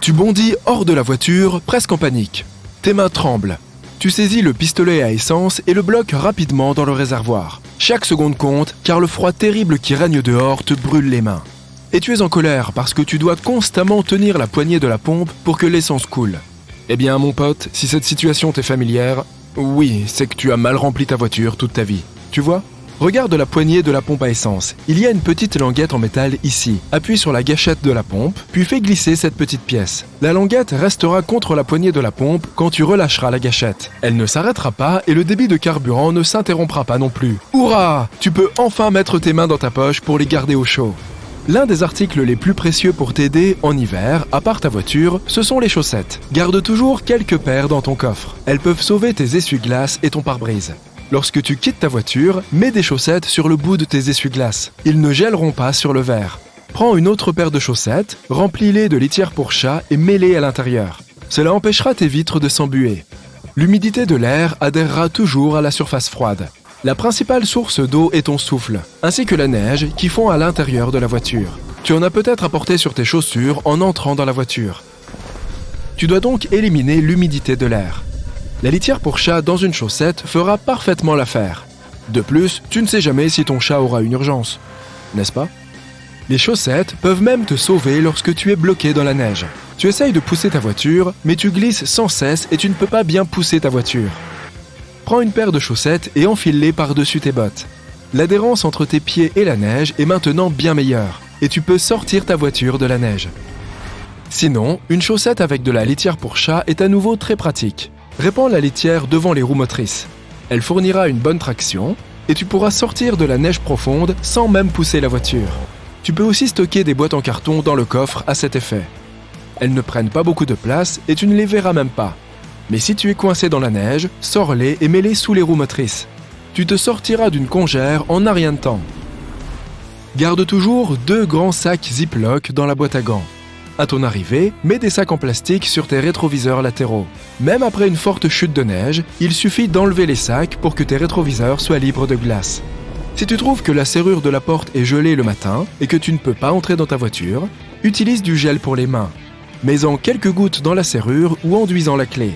Tu bondis hors de la voiture, presque en panique. Tes mains tremblent. Tu saisis le pistolet à essence et le bloques rapidement dans le réservoir. Chaque seconde compte, car le froid terrible qui règne dehors te brûle les mains. Et tu es en colère parce que tu dois constamment tenir la poignée de la pompe pour que l'essence coule. Eh bien, mon pote, si cette situation t'est familière, oui, c'est que tu as mal rempli ta voiture toute ta vie. Tu vois ? Regarde la poignée de la pompe à essence. Il y a une petite languette en métal ici. Appuie sur la gâchette de la pompe, puis fais glisser cette petite pièce. La languette restera contre la poignée de la pompe quand tu relâcheras la gâchette. Elle ne s'arrêtera pas et le débit de carburant ne s'interrompra pas non plus. Hurrah ! Tu peux enfin mettre tes mains dans ta poche pour les garder au chaud. L'un des articles les plus précieux pour t'aider en hiver, à part ta voiture, ce sont les chaussettes. Garde toujours quelques paires dans ton coffre. Elles peuvent sauver tes essuie-glaces et ton pare-brise. Lorsque tu quittes ta voiture, mets des chaussettes sur le bout de tes essuie-glaces. Ils ne gèleront pas sur le verre. Prends une autre paire de chaussettes, remplis-les de litière pour chat et mets-les à l'intérieur. Cela empêchera tes vitres de s'embuer. L'humidité de l'air adhérera toujours à la surface froide. La principale source d'eau est ton souffle, ainsi que la neige qui fond à l'intérieur de la voiture. Tu en as peut-être apporté sur tes chaussures en entrant dans la voiture. Tu dois donc éliminer l'humidité de l'air. La litière pour chat dans une chaussette fera parfaitement l'affaire. De plus, tu ne sais jamais si ton chat aura une urgence, n'est-ce pas ? Les chaussettes peuvent même te sauver lorsque tu es bloqué dans la neige. Tu essayes de pousser ta voiture, mais tu glisses sans cesse et tu ne peux pas bien pousser ta voiture. Prends une paire de chaussettes et enfile-les par-dessus tes bottes. L'adhérence entre tes pieds et la neige est maintenant bien meilleure, et tu peux sortir ta voiture de la neige. Sinon, une chaussette avec de la litière pour chat est à nouveau très pratique. Répands la litière devant les roues motrices. Elle fournira une bonne traction et tu pourras sortir de la neige profonde sans même pousser la voiture. Tu peux aussi stocker des boîtes en carton dans le coffre à cet effet. Elles ne prennent pas beaucoup de place et tu ne les verras même pas. Mais si tu es coincé dans la neige, sors-les et mets-les sous les roues motrices. Tu te sortiras d'une congère en un rien de temps. Garde toujours 2 grands sacs Ziploc dans la boîte à gants. À ton arrivée, mets des sacs en plastique sur tes rétroviseurs latéraux. Même après une forte chute de neige, il suffit d'enlever les sacs pour que tes rétroviseurs soient libres de glace. Si tu trouves que la serrure de la porte est gelée le matin et que tu ne peux pas entrer dans ta voiture, utilise du gel pour les mains. Mets-en quelques gouttes dans la serrure ou enduisant la clé.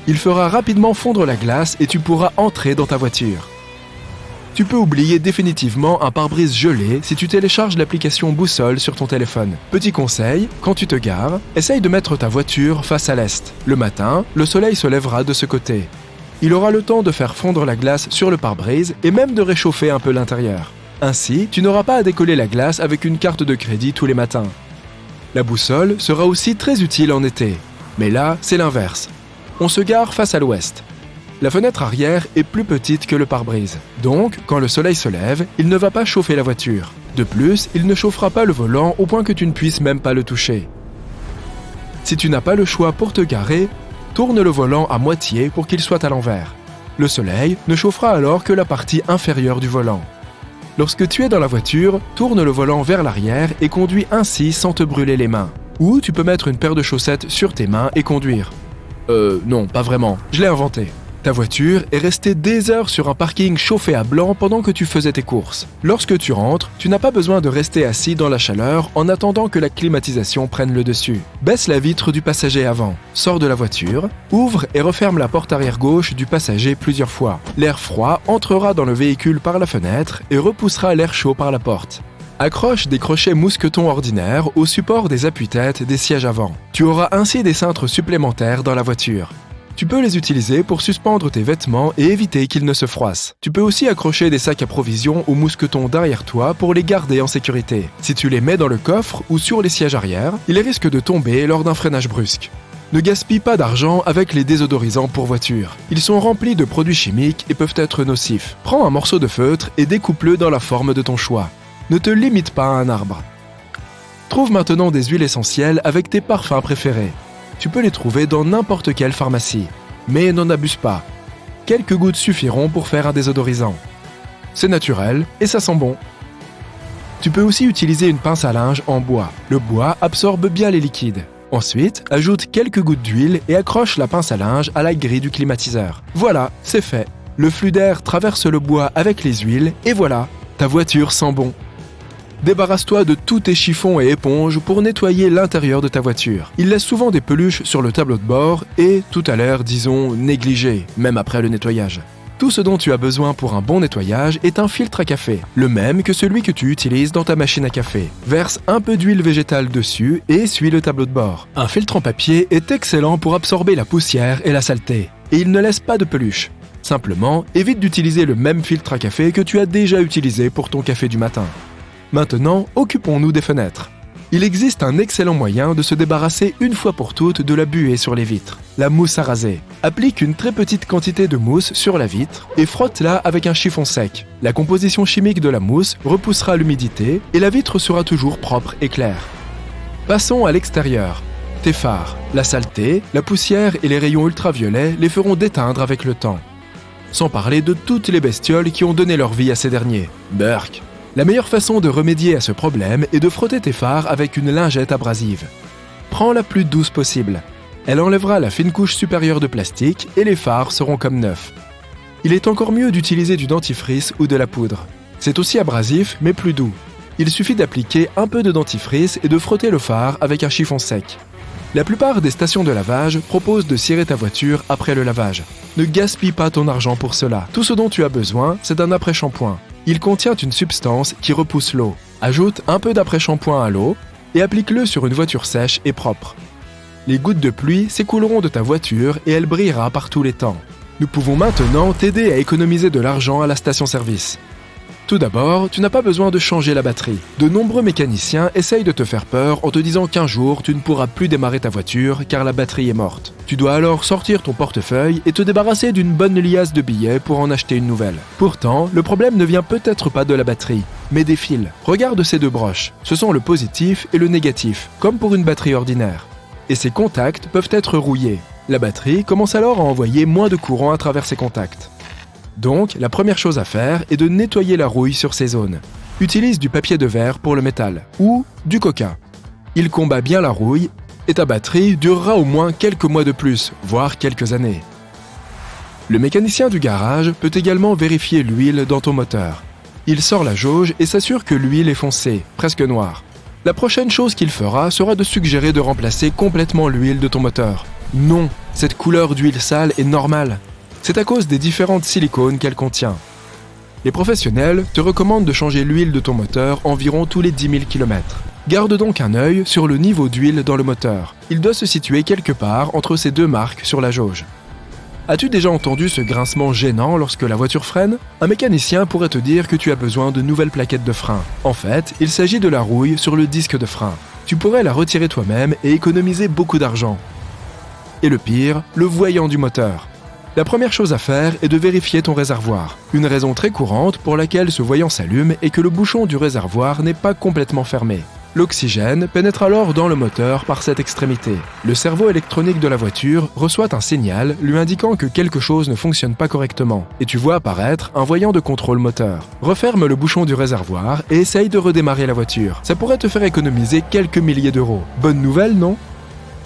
Il fera rapidement fondre la glace et tu pourras entrer dans ta voiture. Tu peux oublier définitivement un pare-brise gelé si tu télécharges l'application Boussole sur ton téléphone. Petit conseil, quand tu te gares, essaye de mettre ta voiture face à l'est. Le matin, le soleil se lèvera de ce côté. Il aura le temps de faire fondre la glace sur le pare-brise et même de réchauffer un peu l'intérieur. Ainsi, tu n'auras pas à décoller la glace avec une carte de crédit tous les matins. La boussole sera aussi très utile en été. Mais là, c'est l'inverse. On se gare face à l'ouest. La fenêtre arrière est plus petite que le pare-brise. Donc, quand le soleil se lève, il ne va pas chauffer la voiture. De plus, il ne chauffera pas le volant au point que tu ne puisses même pas le toucher. Si tu n'as pas le choix pour te garer, tourne le volant à moitié pour qu'il soit à l'envers. Le soleil ne chauffera alors que la partie inférieure du volant. Lorsque tu es dans la voiture, tourne le volant vers l'arrière et conduis ainsi sans te brûler les mains. Ou tu peux mettre une paire de chaussettes sur tes mains et conduire. Non, pas vraiment, je l'ai inventé. Ta voiture est restée des heures sur un parking chauffé à blanc pendant que tu faisais tes courses. Lorsque tu rentres, tu n'as pas besoin de rester assis dans la chaleur en attendant que la climatisation prenne le dessus. Baisse la vitre du passager avant, sors de la voiture, ouvre et referme la porte arrière gauche du passager plusieurs fois. L'air froid entrera dans le véhicule par la fenêtre et repoussera l'air chaud par la porte. Accroche des crochets mousquetons ordinaires au support des appuis-têtes des sièges avant. Tu auras ainsi des cintres supplémentaires dans la voiture. Tu peux les utiliser pour suspendre tes vêtements et éviter qu'ils ne se froissent. Tu peux aussi accrocher des sacs à provisions aux mousquetons derrière toi pour les garder en sécurité. Si tu les mets dans le coffre ou sur les sièges arrière, ils risquent de tomber lors d'un freinage brusque. Ne gaspille pas d'argent avec les désodorisants pour voiture. Ils sont remplis de produits chimiques et peuvent être nocifs. Prends un morceau de feutre et découpe-le dans la forme de ton choix. Ne te limite pas à un arbre. Trouve maintenant des huiles essentielles avec tes parfums préférés. Tu peux les trouver dans n'importe quelle pharmacie. Mais n'en abuse pas. Quelques gouttes suffiront pour faire un désodorisant. C'est naturel et ça sent bon. Tu peux aussi utiliser une pince à linge en bois. Le bois absorbe bien les liquides. Ensuite, ajoute quelques gouttes d'huile et accroche la pince à linge à la grille du climatiseur. Voilà, c'est fait. Le flux d'air traverse le bois avec les huiles et voilà, ta voiture sent bon. Débarrasse-toi de tous tes chiffons et éponges pour nettoyer l'intérieur de ta voiture. Il laisse souvent des peluches sur le tableau de bord et tout a l'air, disons, négligé, même après le nettoyage. Tout ce dont tu as besoin pour un bon nettoyage est un filtre à café, le même que celui que tu utilises dans ta machine à café. Verse un peu d'huile végétale dessus et essuie le tableau de bord. Un filtre en papier est excellent pour absorber la poussière et la saleté, et il ne laisse pas de peluche. Simplement, évite d'utiliser le même filtre à café que tu as déjà utilisé pour ton café du matin. Maintenant, occupons-nous des fenêtres. Il existe un excellent moyen de se débarrasser une fois pour toutes de la buée sur les vitres, la mousse à raser. Applique une très petite quantité de mousse sur la vitre et frotte-la avec un chiffon sec. La composition chimique de la mousse repoussera l'humidité et la vitre sera toujours propre et claire. Passons à l'extérieur. Tes phares, la saleté, la poussière et les rayons ultraviolets les feront déteindre avec le temps. Sans parler de toutes les bestioles qui ont donné leur vie à ces derniers. Burk. La meilleure façon de remédier à ce problème est de frotter tes phares avec une lingette abrasive. Prends la plus douce possible. Elle enlèvera la fine couche supérieure de plastique et les phares seront comme neufs. Il est encore mieux d'utiliser du dentifrice ou de la poudre. C'est aussi abrasif mais plus doux. Il suffit d'appliquer un peu de dentifrice et de frotter le phare avec un chiffon sec. La plupart des stations de lavage proposent de cirer ta voiture après le lavage. Ne gaspille pas ton argent pour cela. Tout ce dont tu as besoin, c'est d'un après-shampoing. Il contient une substance qui repousse l'eau. Ajoute un peu d'après-shampoing à l'eau et applique-le sur une voiture sèche et propre. Les gouttes de pluie s'écouleront de ta voiture et elle brillera par tous les temps. Nous pouvons maintenant t'aider à économiser de l'argent à la station-service. Tout d'abord, tu n'as pas besoin de changer la batterie. De nombreux mécaniciens essayent de te faire peur en te disant qu'un jour, tu ne pourras plus démarrer ta voiture car la batterie est morte. Tu dois alors sortir ton portefeuille et te débarrasser d'une bonne liasse de billets pour en acheter une nouvelle. Pourtant, le problème ne vient peut-être pas de la batterie, mais des fils. Regarde ces deux broches. Ce sont le positif et le négatif, comme pour une batterie ordinaire. Et ces contacts peuvent être rouillés. La batterie commence alors à envoyer moins de courant à travers ces contacts. Donc, la première chose à faire est de nettoyer la rouille sur ces zones. Utilise du papier de verre pour le métal ou du coca. Il combat bien la rouille et ta batterie durera au moins quelques mois de plus, voire quelques années. Le mécanicien du garage peut également vérifier l'huile dans ton moteur. Il sort la jauge et s'assure que l'huile est foncée, presque noire. La prochaine chose qu'il fera sera de suggérer de remplacer complètement l'huile de ton moteur. Non, cette couleur d'huile sale est normale. C'est à cause des différentes silicones qu'elle contient. Les professionnels te recommandent de changer l'huile de ton moteur environ tous les 10 000 km. Garde donc un œil sur le niveau d'huile dans le moteur. Il doit se situer quelque part entre ces deux marques sur la jauge. As-tu déjà entendu ce grincement gênant lorsque la voiture freine ? Un mécanicien pourrait te dire que tu as besoin de nouvelles plaquettes de frein. En fait, il s'agit de la rouille sur le disque de frein. Tu pourrais la retirer toi-même et économiser beaucoup d'argent. Et le pire, le voyant du moteur. La première chose à faire est de vérifier ton réservoir. Une raison très courante pour laquelle ce voyant s'allume est que le bouchon du réservoir n'est pas complètement fermé. L'oxygène pénètre alors dans le moteur par cette extrémité. Le cerveau électronique de la voiture reçoit un signal lui indiquant que quelque chose ne fonctionne pas correctement et tu vois apparaître un voyant de contrôle moteur. Referme le bouchon du réservoir et essaye de redémarrer la voiture. Ça pourrait te faire économiser quelques milliers d'euros. Bonne nouvelle, non ?